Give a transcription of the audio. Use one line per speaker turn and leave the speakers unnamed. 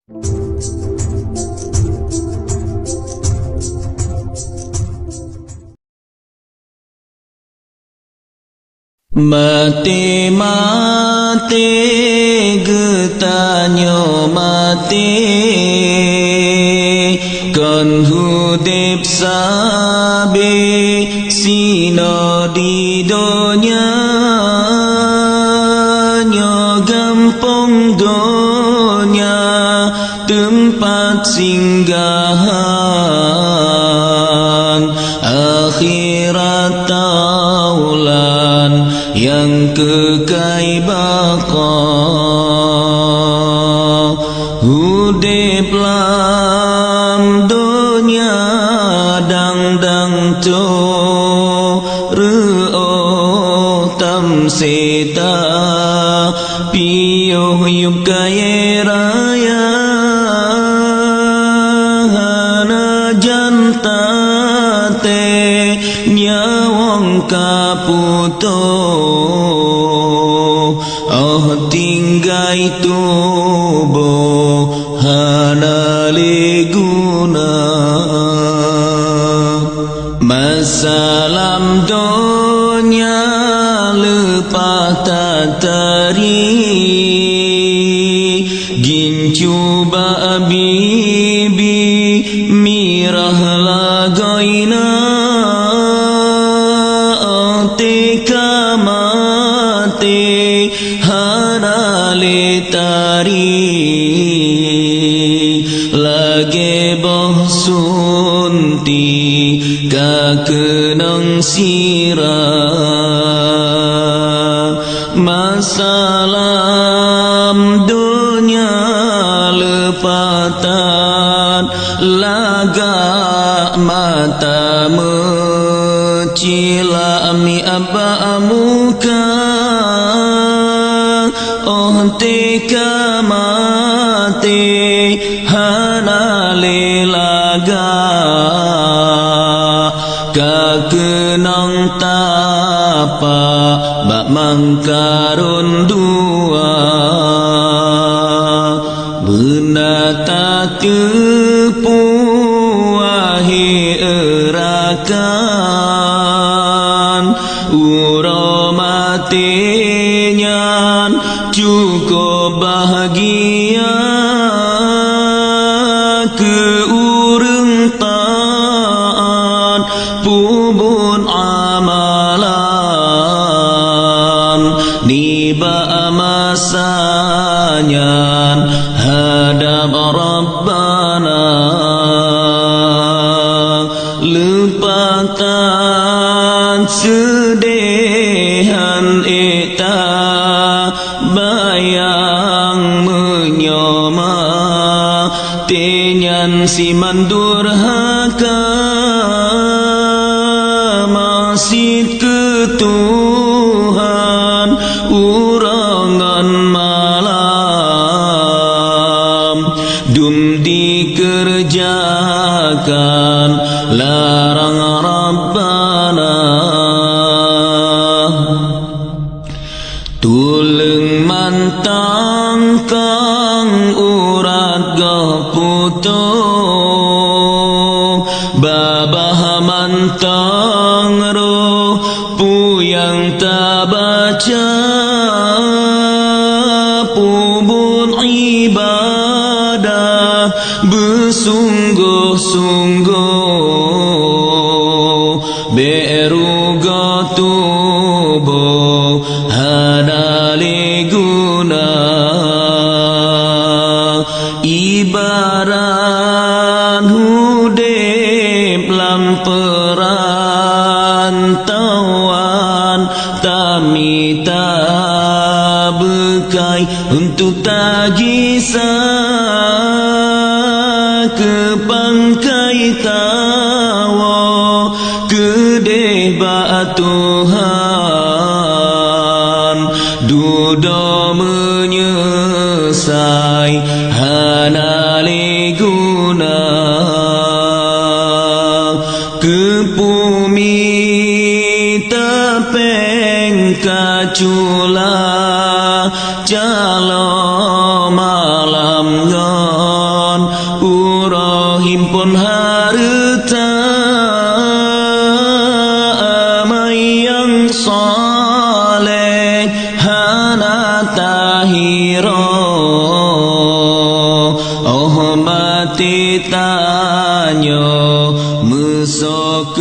Mati mati getanyo mati kon hudip sabi sino di donya nyo gampong donya tempat singgahan akhirat taulan yang kekal baqa hudip lam dunya dang to ru'o tam seta piyo yup kaya raya hana jantate nyawang kaputo tinggai tubuh hana liguna masalam dunia lepas tatari gincu bibi mirah lagoina tika mati hana letari lagi boh sunti kakenang sirah masalam dunia lepatan laga mata mecila mi abba muka tika mati hana lelaga kakenang tapa bak mangkarun dua benata tepu wahi erakan uro matinya cukup bahagia ke urang taat pubun amalan niba masanya hadap Rabbana lepatan sedehan eta bayang menyoma tenyan si mandurhaka masih ketuhan urangan malam dum dikerjakan larang Rabbana tulung mantang kang urat gaputo babah mantang roh puyang tabaca pubun ibadah bersungguh-sungguh beruga tubuh hana liguna ibarat hudip lam perantauan tamita bekai untuk tagisah ke pangkai tawa kedeh ba Tuhan duda menyesai hana liguna kepumi tepeng kacula calo malam hati tanyo Mesok